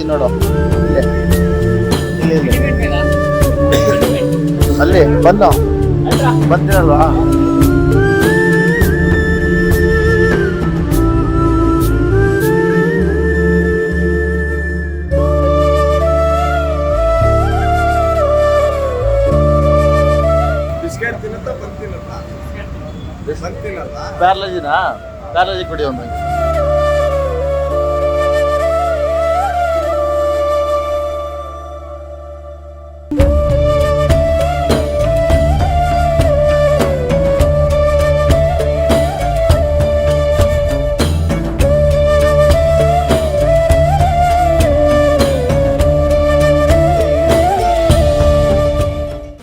ನೋಡು, ಇಲ್ಲಿ ಅಲ್ಲಿ ಬಂದಿರಲ್ವಾ? ಬಿಸ್ಕೆಟ್ ತಿನ್ನುತ್ತಾ ಬಂತಿಲ್ಲ ಪ್ಯಾರ್ಲಜಿನಾ? ಪ್ಯಾರ್ಲಜಿ ಕೊಡಿ ಒಮ್ಮೆ.